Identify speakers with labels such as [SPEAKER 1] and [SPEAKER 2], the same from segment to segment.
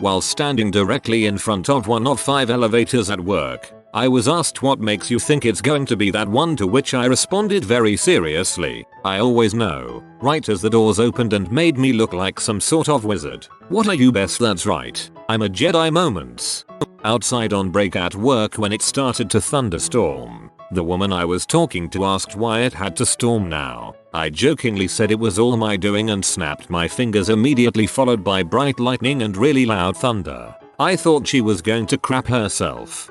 [SPEAKER 1] While standing directly in front of one of 5 elevators at work, I was asked what makes you think it's going to be that one, to which I responded very seriously, I always know, right as the doors opened and made me look like some sort of wizard. What are you, best? That's right, I'm a Jedi. Moments. Outside on break at work when it started to thunderstorm, the woman I was talking to asked why it had to storm now. I jokingly said it was all my doing and snapped my fingers, immediately followed by bright lightning and really loud thunder. I thought she was going to crap herself.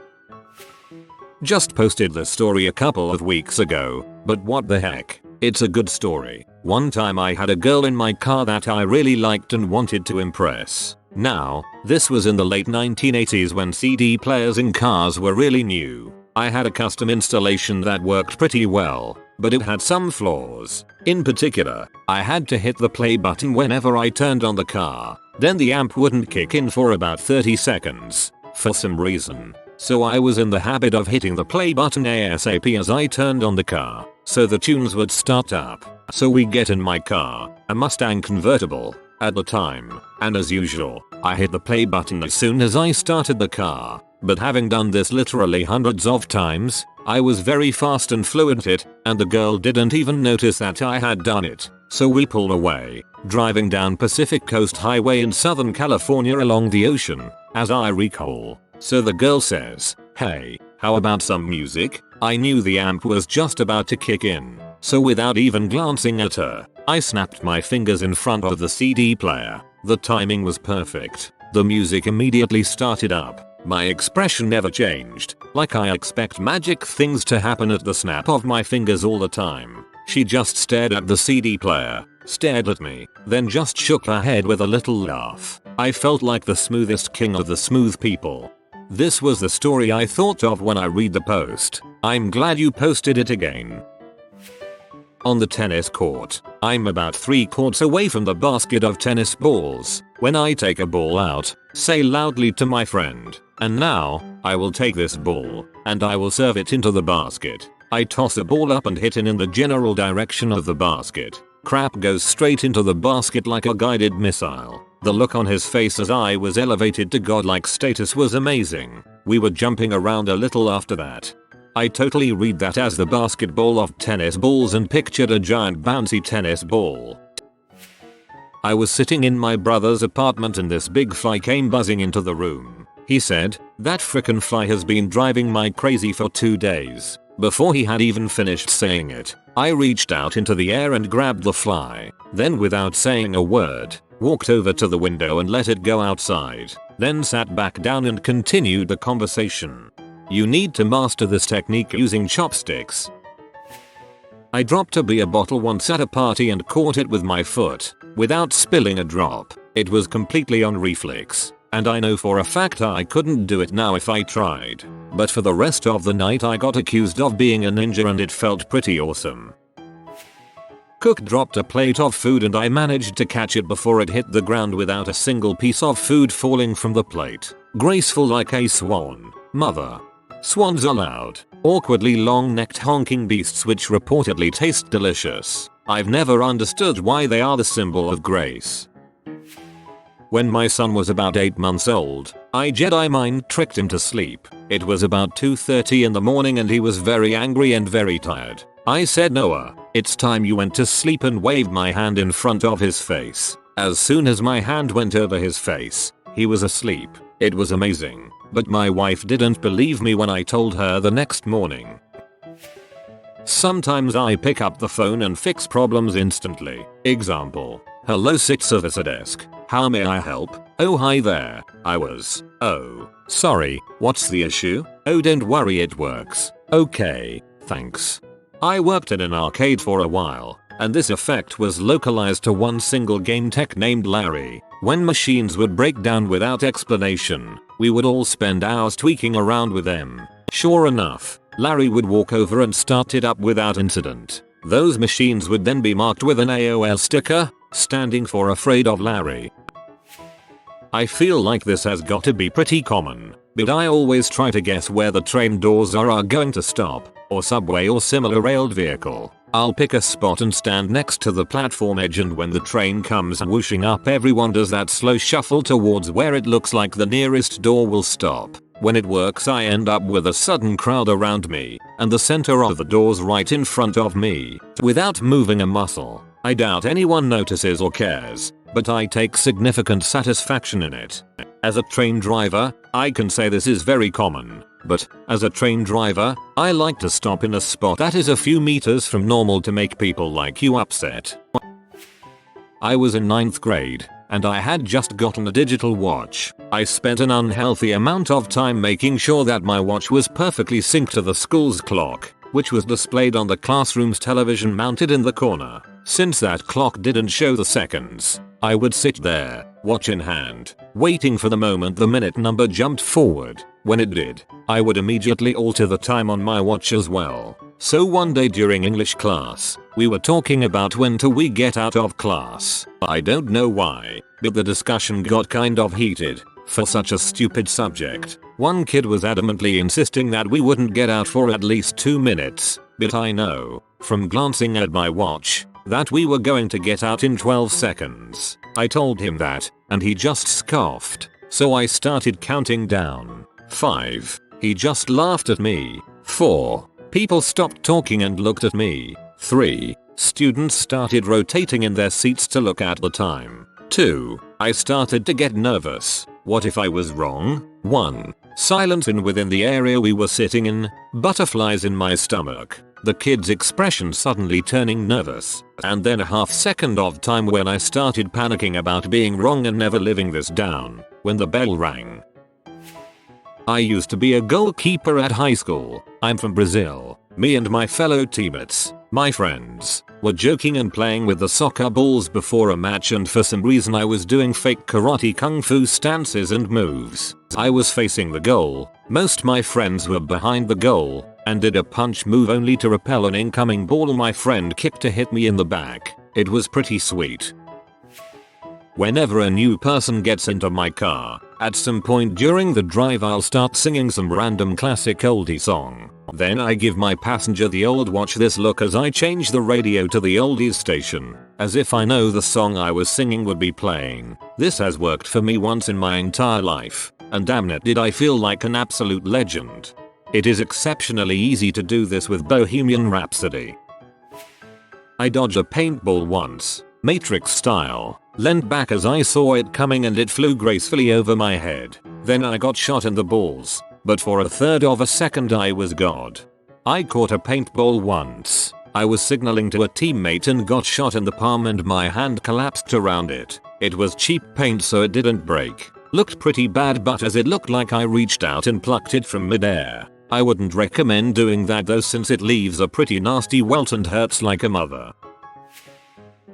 [SPEAKER 1] Just posted the story a couple of weeks ago, but what the heck, it's a good story. One time I had a girl in my car that I really liked and wanted to impress. Now, this was in the late 1980s when CD players in cars were really new. I had a custom installation that worked pretty well, but it had some flaws. In particular, I had to hit the play button whenever I turned on the car. Then the amp wouldn't kick in for about 30 seconds, for some reason. So I was in the habit of hitting the play button ASAP as I turned on the car, so the tunes would start up. So we get in my car, a Mustang convertible, at the time, and as usual, I hit the play button as soon as I started the car. But having done this literally hundreds of times, I was very fast and fluent at it, and the girl didn't even notice that I had done it. So we pulled away, driving down Pacific Coast Highway in Southern California along the ocean, as I recall. So the girl says, "Hey, how about some music?" I knew the amp was just about to kick in, so without even glancing at her, I snapped my fingers in front of the CD player. The timing was perfect. The music immediately started up. My expression never changed, like I expect magic things to happen at the snap of my fingers all the time. She just stared at the CD player, stared at me, then just shook her head with a little laugh. I felt like the smoothest king of the smooth people. This was the story I thought of when I read the post. I'm glad you posted it again. On the tennis court, I'm about 3 courts away from the basket of tennis balls. When I take a ball out, say loudly to my friend, "And now, I will take this ball, and I will serve it into the basket." I toss a ball up and hit it in the general direction of the basket. Crap goes straight into the basket like a guided missile. The look on his face as I was elevated to godlike status was amazing. We were jumping around a little after that. I totally read that as the basketball of tennis balls and pictured a giant bouncy tennis ball. I was sitting in my brother's apartment and this big fly came buzzing into the room. He said, "That frickin' fly has been driving my crazy for 2 days." Before he had even finished saying it, I reached out into the air and grabbed the fly. Then without saying a word, walked over to the window and let it go outside. Then sat back down and continued the conversation. You need to master this technique using chopsticks. I dropped a beer bottle once at a party and caught it with my foot, without spilling a drop. It was completely on reflex, and I know for a fact I couldn't do it now if I tried. But for the rest of the night I got accused of being a ninja and it felt pretty awesome. Cook dropped a plate of food and I managed to catch it before it hit the ground without a single piece of food falling from the plate. Graceful like a swan. Mother. Swans are loud, awkwardly long-necked honking beasts which reportedly taste delicious. I've never understood why they are the symbol of grace. When my son was about 8 months old, I Jedi mind tricked him to sleep. It was about 2:30 in the morning and he was very angry and very tired. I said, "Noah, it's time you went to sleep," and waved my hand in front of his face. As soon as my hand went over his face, he was asleep. It was amazing. But my wife didn't believe me when I told her the next morning. Sometimes I pick up the phone and fix problems instantly. Example. "Hello, service desk. How may I help?" "Oh, hi there. I was. Oh, sorry. What's the issue?" "Oh, don't worry, it works." "Okay, thanks." I worked at an arcade for a while, and this effect was localized to one single game tech named Larry. When machines would break down without explanation, we would all spend hours tweaking around with them. Sure enough, Larry would walk over and start it up without incident. Those machines would then be marked with an AOL sticker, standing for "Afraid of Larry." I feel like this has got to be pretty common, but I always try to guess where the train doors are going to stop, or subway or similar railed vehicle. I'll pick a spot and stand next to the platform edge, and when the train comes whooshing up, everyone does that slow shuffle towards where it looks like the nearest door will stop. When it works, I end up with a sudden crowd around me, and the center of the door's right in front of me, without moving a muscle. I doubt anyone notices or cares, but I take significant satisfaction in it. As a train driver, I can say this is very common, but as a train driver, I like to stop in a spot that is a few meters from normal to make people like you upset. I was in 9th grade, and I had just gotten a digital watch. I spent an unhealthy amount of time making sure that my watch was perfectly synced to the school's clock, which was displayed on the classroom's television mounted in the corner. Since that clock didn't show the seconds, I would sit there, watch in hand, waiting for the moment the minute number jumped forward. When it did, I would immediately alter the time on my watch as well. So one day during English class, we were talking about when we get out of class. I don't know why, but the discussion got kind of heated. For such a stupid subject, one kid was adamantly insisting that we wouldn't get out for at least 2 minutes, but I know, from glancing at my watch, that we were going to get out in 12 seconds. I told him that, and he just scoffed, so I started counting down. 5. He just laughed at me. 4. People stopped talking and looked at me. 3. Students started rotating in their seats to look at the time. 2. I started to get nervous. What if I was wrong? 1. Silence within the area we were sitting in, butterflies in my stomach, the kid's expression suddenly turning nervous, and then a half second of time when I started panicking about being wrong and never living this down, when the bell rang. I used to be a goalkeeper at high school. I'm from Brazil. Me and my fellow teammates, my friends, were joking and playing with the soccer balls before a match, and for some reason I was doing fake karate kung fu stances and moves. I was facing the goal, most my friends were behind the goal, and did a punch move only to repel an incoming ball my friend kicked to hit me in the back. It was pretty sweet. Whenever a new person gets into my car, at some point during the drive I'll start singing some random classic oldie song. Then I give my passenger the old watch this look as I change the radio to the oldies station, as if I know the song I was singing would be playing. This has worked for me once in my entire life, and damn it did I feel like an absolute legend. It is exceptionally easy to do this with Bohemian Rhapsody. I dodged a paintball once, Matrix style, leant back as I saw it coming and it flew gracefully over my head. Then I got shot in the balls, but for a third of a second I was God. I caught a paintball once. I was signaling to a teammate and got shot in the palm and my hand collapsed around it. It was cheap paint so it didn't break. Looked pretty bad, but as it looked like I reached out and plucked it from midair. I wouldn't recommend doing that though, since it leaves a pretty nasty welt and hurts like a mother.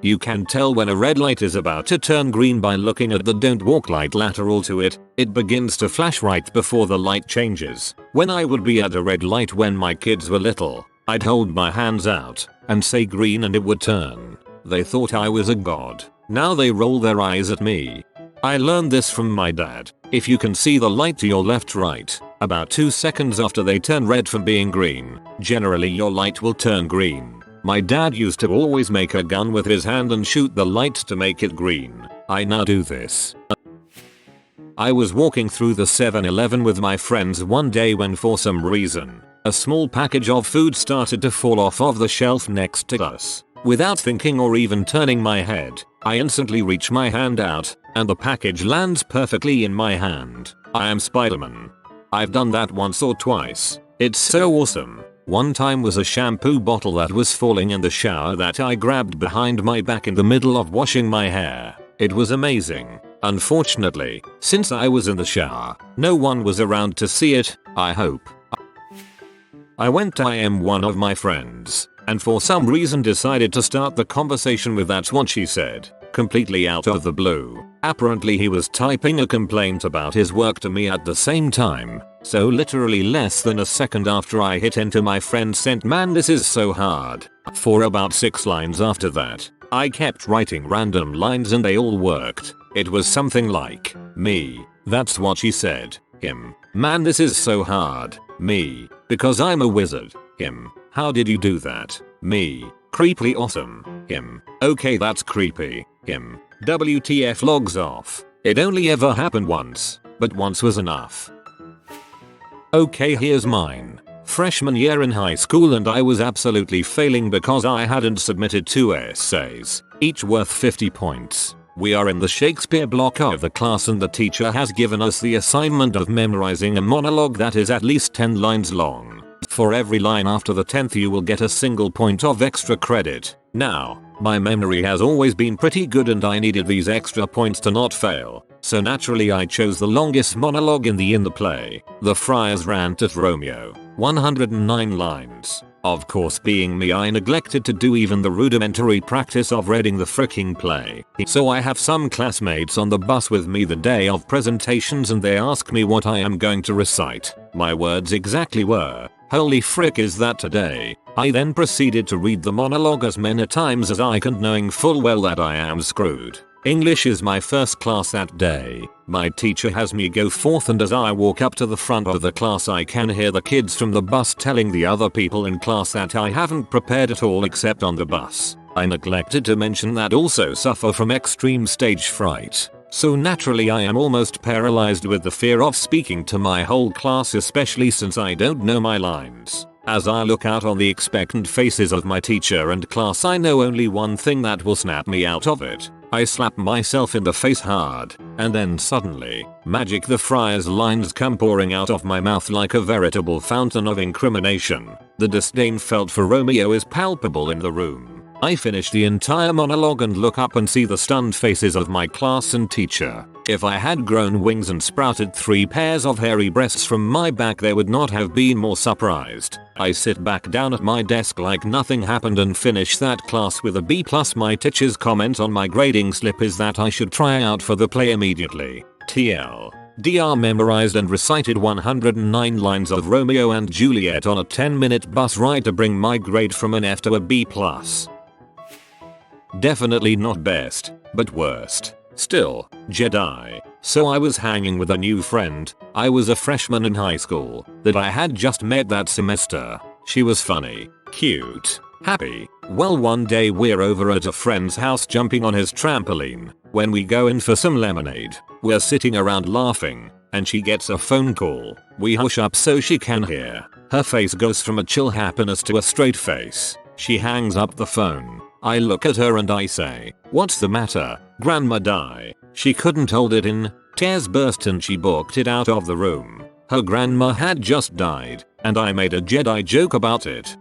[SPEAKER 1] You can tell when a red light is about to turn green by looking at the don't walk light lateral to it. It begins to flash right before the light changes. When I would be at a red light when my kids were little, I'd hold my hands out and say green and it would turn. They thought I was a god. Now they roll their eyes at me. I learned this from my dad. If you can see the light to your right, about 2 seconds after they turn red from being green, generally your light will turn green. My dad used to always make a gun with his hand and shoot the light to make it green. I now do this. I was walking through the 7-Eleven with my friends one day when for some reason, a small package of food started to fall off of the shelf next to us. Without thinking or even turning my head, I instantly reach my hand out, and the package lands perfectly in my hand. I am Spider-Man. I've done that once or twice. It's so awesome. One time was a shampoo bottle that was falling in the shower that I grabbed behind my back in the middle of washing my hair. It was amazing. Unfortunately, since I was in the shower, no one was around to see it, I hope. I went to IM one of my friends, and for some reason decided to start the conversation with "that's what she said," completely out of the blue. Apparently he was typing a complaint about his work to me at the same time, so literally less than a second after I hit enter my friend sent "man this is so hard." For about 6 lines after that, I kept writing random lines and they all worked. It was something like, "me, that's what she said. Him. Man, this is so hard. Me. Because I'm a wizard. Him. How did you do that? Me. Creepily awesome. Him. Okay, that's creepy. Him. WTF, logs off. It only ever happened once, but once was enough. Okay, here's mine. Freshman year in high school and I was absolutely failing because I hadn't submitted 2 essays, each worth 50 points. We are in the Shakespeare block of the class and the teacher has given us the assignment of memorizing a monologue that is at least 10 lines long. For every line after the 10th you will get a single point of extra credit. Now, my memory has always been pretty good and I needed these extra points to not fail. So naturally I chose the longest monologue in the play, The Friar's Rant at Romeo, 109 lines. Of course, being me, I neglected to do even the rudimentary practice of reading the fricking play. So I have some classmates on the bus with me the day of presentations and they ask me what I am going to recite. My words exactly were, "Holy frick, is that today?" I then proceeded to read the monologue as many times as I can, knowing full well that I am screwed. English is my first class that day. My teacher has me go forth and as I walk up to the front of the class I can hear the kids from the bus telling the other people in class that I haven't prepared at all except on the bus. I neglected to mention that I also suffer from extreme stage fright. So naturally I am almost paralyzed with the fear of speaking to my whole class, especially since I don't know my lines. As I look out on the expectant faces of my teacher and class, I know only one thing that will snap me out of it. I slap myself in the face hard, and then suddenly, magic, the friar's lines come pouring out of my mouth like a veritable fountain of incrimination. The disdain felt for Romeo is palpable in the room. I finish the entire monologue and look up and see the stunned faces of my class and teacher. If I had grown wings and sprouted 3 pairs of hairy breasts from my back, they would not have been more surprised. I sit back down at my desk like nothing happened and finish that class with a B+. My teacher's comment on my grading slip is that I should try out for the play immediately. TL. DR memorized and recited 109 lines of Romeo and Juliet on a 10-minute bus ride to bring my grade from an F to a B+. Definitely not best, but worst. Still, Jedi. So I was hanging with a new friend. I was a freshman in high school that I had just met that semester. She was funny, cute, happy. Well, one day we're over at a friend's house jumping on his trampoline. When we go in for some lemonade, we're sitting around laughing, and she gets a phone call. We hush up so she can hear. Her face goes from a chill happiness to a straight face. She hangs up the phone. I look at her and I say, "What's the matter? Grandma die." She couldn't hold it in. Tears burst and she booked it out of the room. Her grandma had just died, and I made a Jedi joke about it.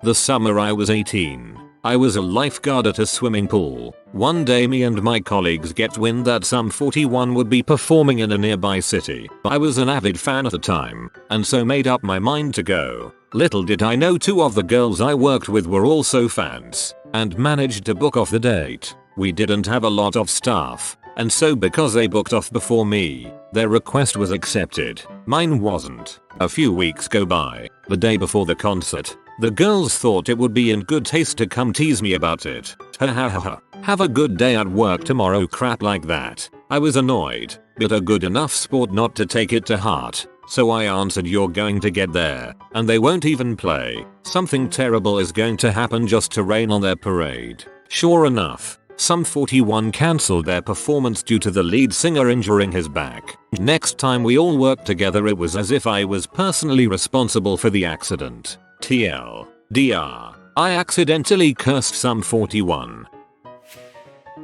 [SPEAKER 1] The summer I was 18. I was a lifeguard at a swimming pool. One day me and my colleagues get wind that Sum 41 would be performing in a nearby city. I was an avid fan at the time, and so made up my mind to go. Little did I know 2 of the girls I worked with were also fans, and managed to book off the date. We didn't have a lot of staff, and so because they booked off before me, their request was accepted. Mine wasn't. A few weeks go by. The day before the concert, the girls thought it would be in good taste to come tease me about it. Ha ha ha ha. Have a good day at work tomorrow, crap like that. I was annoyed, but a good enough sport not to take it to heart. So I answered, "You're going to get there, and they won't even play. Something terrible is going to happen just to rain on their parade." Sure enough, Sum 41 cancelled their performance due to the lead singer injuring his back. Next time we all worked together, it was as if I was personally responsible for the accident. TL. DR. I accidentally cursed Sum 41.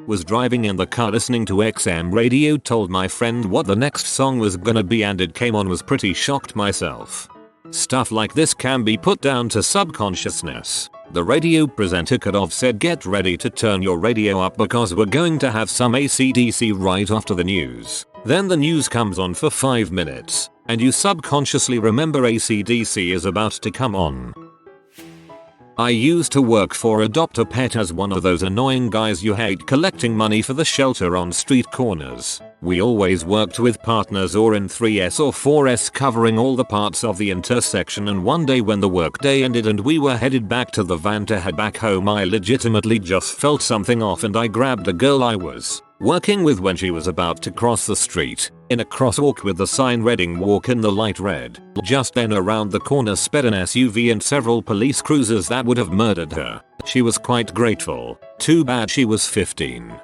[SPEAKER 1] Was driving in the car listening to XM radio, told my friend what the next song was gonna be and it came on, was pretty shocked myself. Stuff like this can be put down to subconsciousness. The radio presenter could have said, "Get ready to turn your radio up because we're going to have some AC/DC right after the news." Then the news comes on for 5 minutes, and you subconsciously remember AC/DC is about to come on. I used to work for Adopt a Pet as one of those annoying guys you hate collecting money for the shelter on street corners. We always worked with partners or in 3S or 4S covering all the parts of the intersection, and one day when the workday ended and we were headed back to the van to head back home, I legitimately just felt something off and I grabbed a girl I was Working with when she was about to cross the street, in a crosswalk with the sign reading walk in the light red. Just then around the corner sped an SUV and several police cruisers that would have murdered her. She was quite grateful. Too bad she was 15.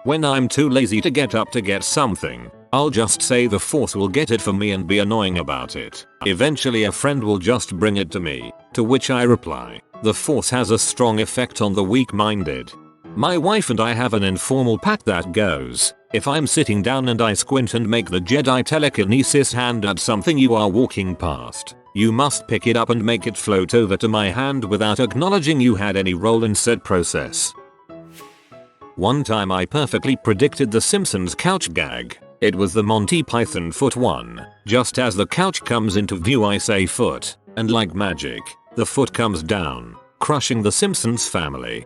[SPEAKER 1] When I'm too lazy to get up to get something, I'll just say the force will get it for me and be annoying about it. Eventually a friend will just bring it to me, to which I reply, the force has a strong effect on the weak-minded. My wife and I have an informal pact that goes, if I'm sitting down and I squint and make the Jedi telekinesis hand at something you are walking past, you must pick it up and make it float over to my hand without acknowledging you had any role in said process. One time I perfectly predicted the Simpsons couch gag. It was the Monty Python foot one. Just as the couch comes into view I say foot, and like magic, the foot comes down, crushing the Simpsons family.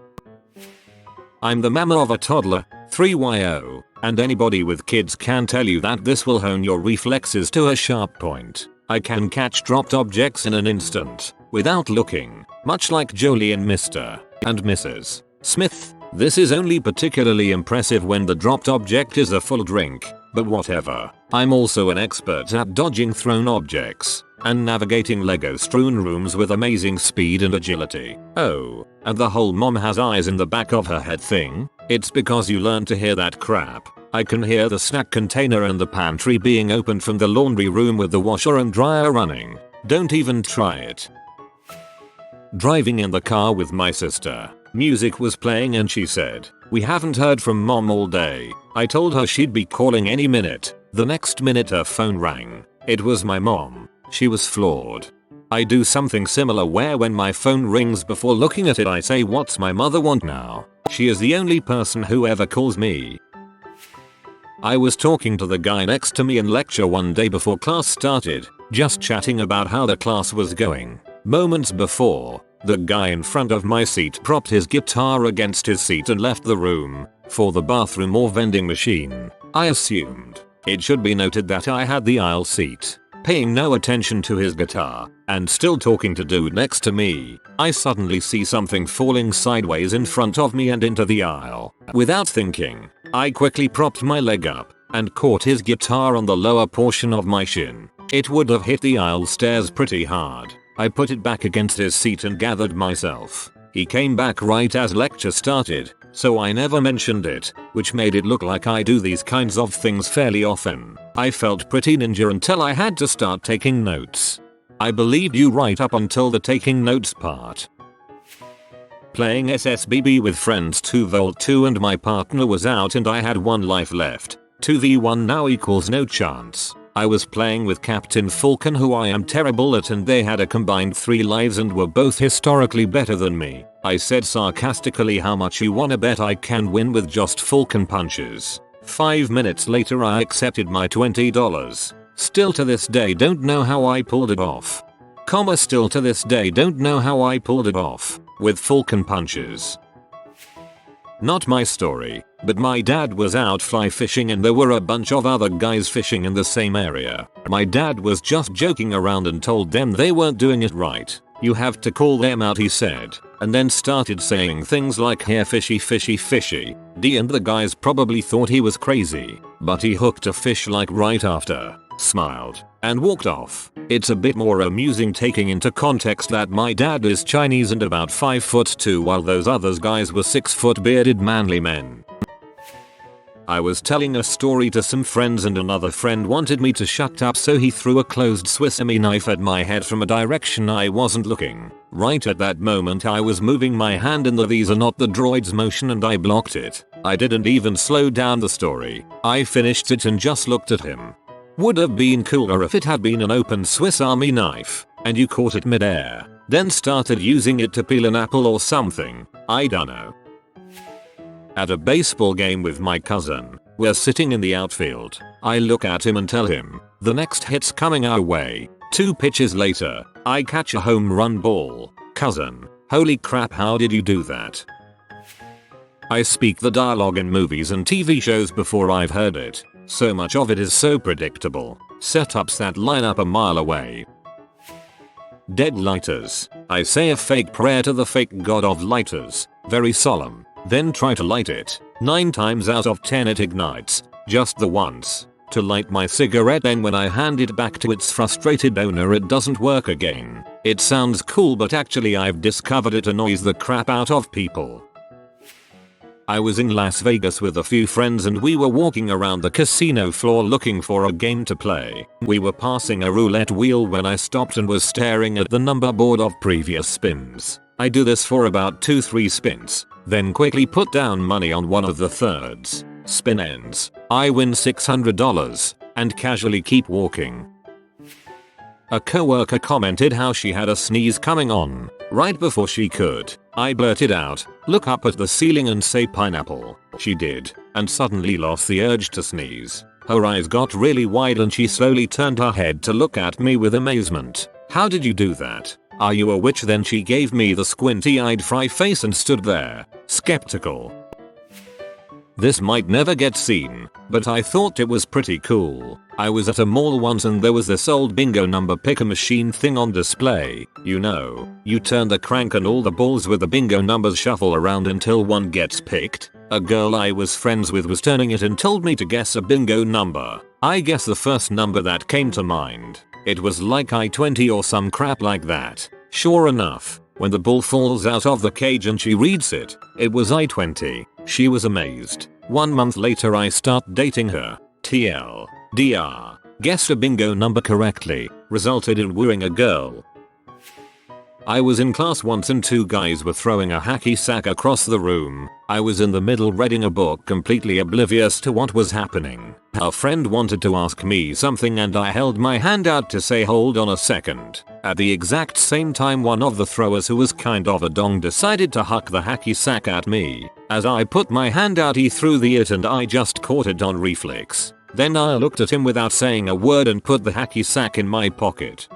[SPEAKER 1] I'm the mama of a toddler, 3yo, and anybody with kids can tell you that this will hone your reflexes to a sharp point. I can catch dropped objects in an instant, without looking, much like Jolie and Mr. and Mrs. Smith. This is only particularly impressive when the dropped object is a full drink, but whatever. I'm also an expert at dodging thrown objects and navigating Lego strewn rooms with amazing speed and agility. Oh, and the whole mom has eyes in the back of her head thing? It's because you learn to hear that crap. I can hear the snack container and the pantry being opened from the laundry room with the washer and dryer running. Don't even try it. Driving in the car with my sister. Music was playing and she said, "We haven't heard from mom all day." I told her she'd be calling any minute. The next minute her phone rang. It was my mom. She was floored. I do something similar where when my phone rings before looking at it I say, "What's my mother want now?" She is the only person who ever calls me. I was talking to the guy next to me in lecture one day before class started, just chatting about how the class was going. Moments before, the guy in front of my seat propped his guitar against his seat and left the room for the bathroom or vending machine. I assumed. It should be noted that I had the aisle seat, paying no attention to his guitar, and still talking to dude next to me. I suddenly see something falling sideways in front of me and into the aisle. Without thinking, I quickly propped my leg up and caught his guitar on the lower portion of my shin. It would have hit the aisle stairs pretty hard. I put it back against his seat and gathered myself. He came back right as lecture started, so I never mentioned it, which made it look like I do these kinds of things fairly often. I felt pretty ninja until I had to start taking notes. I believed you right up until the taking notes part. Playing SSBB with friends 2v2 and my partner was out and I had one life left. 2v1 now equals no chance. I was playing with Captain Falcon, who I am terrible at, and they had a combined 3 lives and were both historically better than me. I said sarcastically, "How much you wanna bet I can win with just Falcon punches?" 5 minutes later I accepted my $20. Still to this day don't know how I pulled it off. Still to this day don't know how I pulled it off with Falcon punches. Not my story, but my dad was out fly fishing and there were a bunch of other guys fishing in the same area. My dad was just joking around and told them they weren't doing it right. "You have to call them out," he said, and then started saying things like "here fishy fishy fishy d," and the guys probably thought he was crazy, but he hooked a fish like right after, smiled, and walked off. It's a bit more amusing taking into context that my dad is Chinese and about 5'2" while those other guys were 6' bearded manly men. I was telling a story to some friends and another friend wanted me to shut up, so he threw a closed Swiss Army knife at my head from a direction I wasn't looking. Right at that moment I was moving my hand in the "these are not the droids" motion and I blocked it. I didn't even slow down the story. I finished it and just looked at him. Would have been cooler if it had been an open Swiss Army knife and you caught it midair, then started using it to peel an apple or something. I dunno. At a baseball game with my cousin, we're sitting in the outfield. I look at him and tell him, "The next hit's coming our way." 2 pitches later, I catch a home run ball. Cousin, holy crap, how did you do that? I speak the dialogue in movies and TV shows before I've heard it. So much of it is so predictable. Setups that line up a mile away. Dead lighters. I say a fake prayer to the fake god of lighters, very solemn, then try to light it. 9 times out of 10 it ignites, just the once. To light my cigarette, then when I hand it back to its frustrated owner it doesn't work again. It sounds cool but actually I've discovered it annoys the crap out of people. I was in Las Vegas with a few friends and we were walking around the casino floor looking for a game to play. We were passing a roulette wheel when I stopped and was staring at the number board of previous spins. I do this for about 2-3 spins, then quickly put down money on one of the thirds. Spin ends. I win $600 and casually keep walking. A coworker commented how she had a sneeze coming on right before she could. I blurted out, "Look up at the ceiling and say pineapple." She did, and suddenly lost the urge to sneeze. Her eyes got really wide and she slowly turned her head to look at me with amazement. "How did you do that? Are you a witch?" Then she gave me the squinty-eyed fry face and stood there, skeptical. This might never get seen, but I thought it was pretty cool. I was at a mall once and there was this old bingo number picker machine thing on display. You know, you turn the crank and all the balls with the bingo numbers shuffle around until one gets picked. A girl I was friends with was turning it and told me to guess a bingo number. I guess the first number that came to mind. It was like I-20 or some crap like that. Sure enough, when the ball falls out of the cage and she reads it, it was I-20. She was amazed. 1 month later I start dating her. TLDR. Guessed a bingo number correctly. Resulted in wooing a girl. I was in class once and 2 guys were throwing a hacky sack across the room. I was in the middle reading a book completely oblivious to what was happening. A friend wanted to ask me something and I held my hand out to say hold on a second. At the exact same time one of the throwers, who was kind of a dong, decided to huck the hacky sack at me. As I put my hand out he threw it and I just caught it on reflex. Then I looked at him without saying a word and put the hacky sack in my pocket.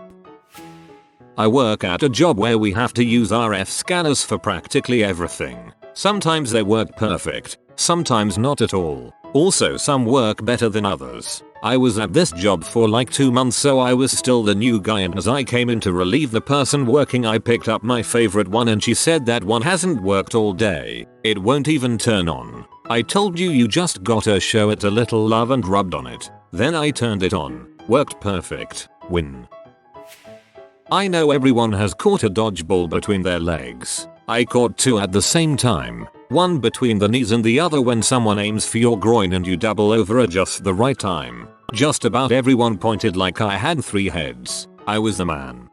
[SPEAKER 1] I work at a job where we have to use RF scanners for practically everything. Sometimes they work perfect, sometimes not at all. Also some work better than others. I was at this job for like 2 months, so I was still the new guy, and as I came in to relieve the person working I picked up my favorite one and she said that one hasn't worked all day. It won't even turn on. I told you, you just gotta show it a little love, and rubbed on it. Then I turned it on. Worked perfect. Win. I know everyone has caught a dodgeball between their legs. I caught 2 at the same time. One between the knees and the other when someone aims for your groin and you double over at just the right time. Just about everyone pointed like I had 3 heads. I was the man.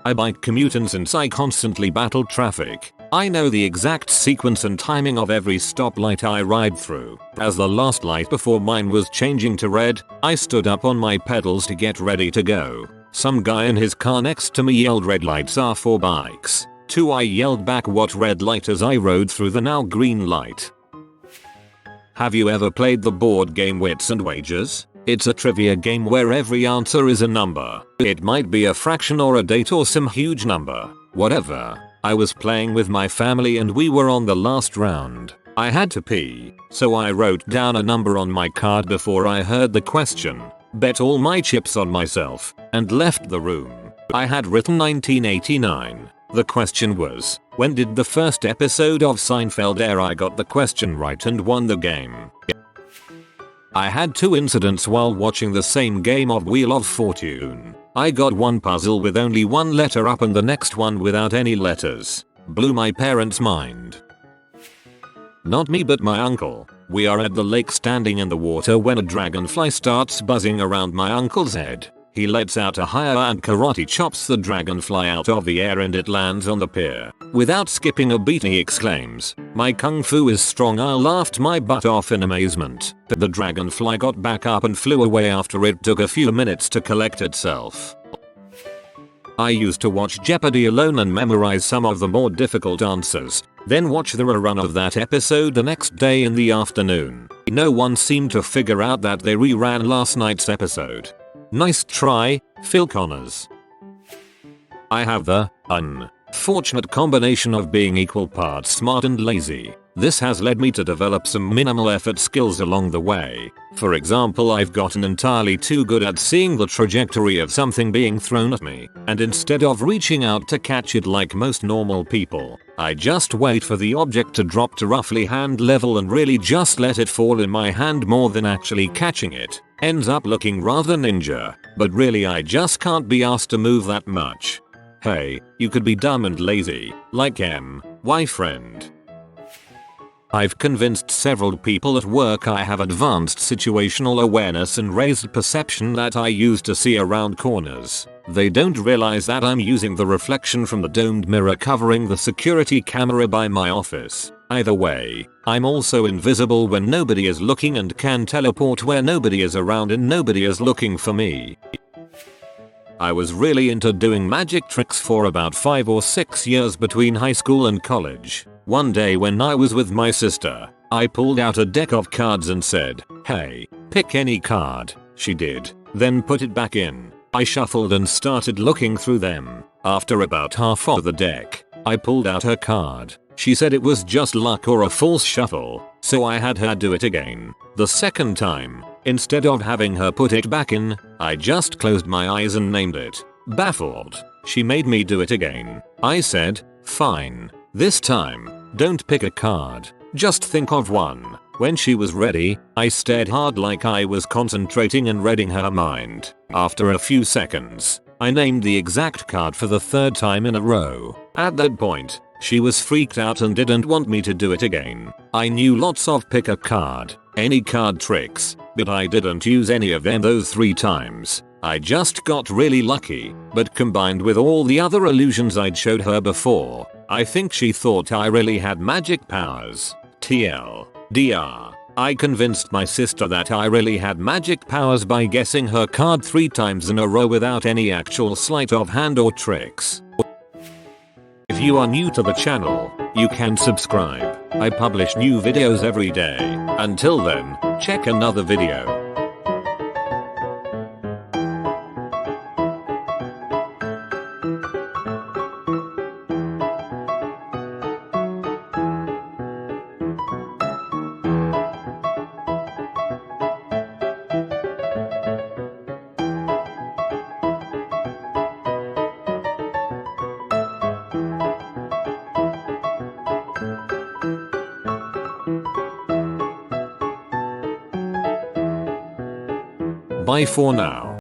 [SPEAKER 1] I bike commute, and since I constantly battle traffic, I know the exact sequence and timing of every stoplight I ride through. As the last light before mine was changing to red, I stood up on my pedals to get ready to go. Some guy in his car next to me yelled, "Red lights are for bikes." 2, I yelled back, "What red light?" as I rode through the now green light. Have you ever played the board game Wits and Wagers? It's a trivia game where every answer is a number. It might be a fraction or a date or some huge number. Whatever. I was playing with my family and we were on the last round. I had to pee, so I wrote down a number on my card before I heard the question, bet all my chips on myself, and left the room. I had written 1989. The question was, when did the first episode of Seinfeld air? I got the question right and won the game. I had 2 incidents while watching the same game of Wheel of Fortune. I got one puzzle with only 1 letter up and the next one without any letters. Blew my parents' mind. Not me but my uncle. We are at the lake standing in the water when a dragonfly starts buzzing around my uncle's head. He lets out a higher and karate chops the dragonfly out of the air and it lands on the pier. Without skipping a beat he exclaims, "My kung fu is strong." I laughed my butt off in amazement. The dragonfly got back up and flew away after it took a few minutes to collect itself. I used to watch Jeopardy alone and memorize some of the more difficult answers, then watch the rerun of that episode the next day in the afternoon. No one seemed to figure out that they reran last night's episode. Nice try, Phil Connors. I have the unfortunate combination of being equal parts smart and lazy. This has led me to develop some minimal effort skills along the way. For example, I've gotten entirely too good at seeing the trajectory of something being thrown at me, and instead of reaching out to catch it like most normal people, I just wait for the object to drop to roughly hand level and really just let it fall in my hand more than actually catching it. Ends up looking rather ninja, but really I just can't be asked to move that much. Hey, you could be dumb and lazy, like my friend. I've convinced several people at work I have advanced situational awareness and raised perception that I use to see around corners. They don't realize that I'm using the reflection from the domed mirror covering the security camera by my office. Either way, I'm also invisible when nobody is looking and can teleport where nobody is around and nobody is looking for me. I was really into doing magic tricks for about 5 or 6 years between high school and college. One day when I was with my sister, I pulled out a deck of cards and said, "Hey, pick any card." She did, then put it back in. I shuffled and started looking through them. After about half of the deck, I pulled out her card. She said it was just luck or a false shuffle, so I had her do it again. The second time, instead of having her put it back in, I just closed my eyes and named it. Baffled, she made me do it again. I said, "Fine. This time, don't pick a card. Just think of one." When she was ready, I stared hard like I was concentrating and reading her mind. After a few seconds, I named the exact card for the third time in a row. At that point, she was freaked out and didn't want me to do it again. I knew lots of pick a card, any card tricks, but I didn't use any of them those 3 times. I just got really lucky, but combined with all the other illusions I'd showed her before, I think she thought I really had magic powers. TLDR. I convinced my sister that I really had magic powers by guessing her card 3 times in a row without any actual sleight of hand or tricks. If you are new to the channel, you can subscribe. I publish new videos every day. Until then, check another video. Bye for now.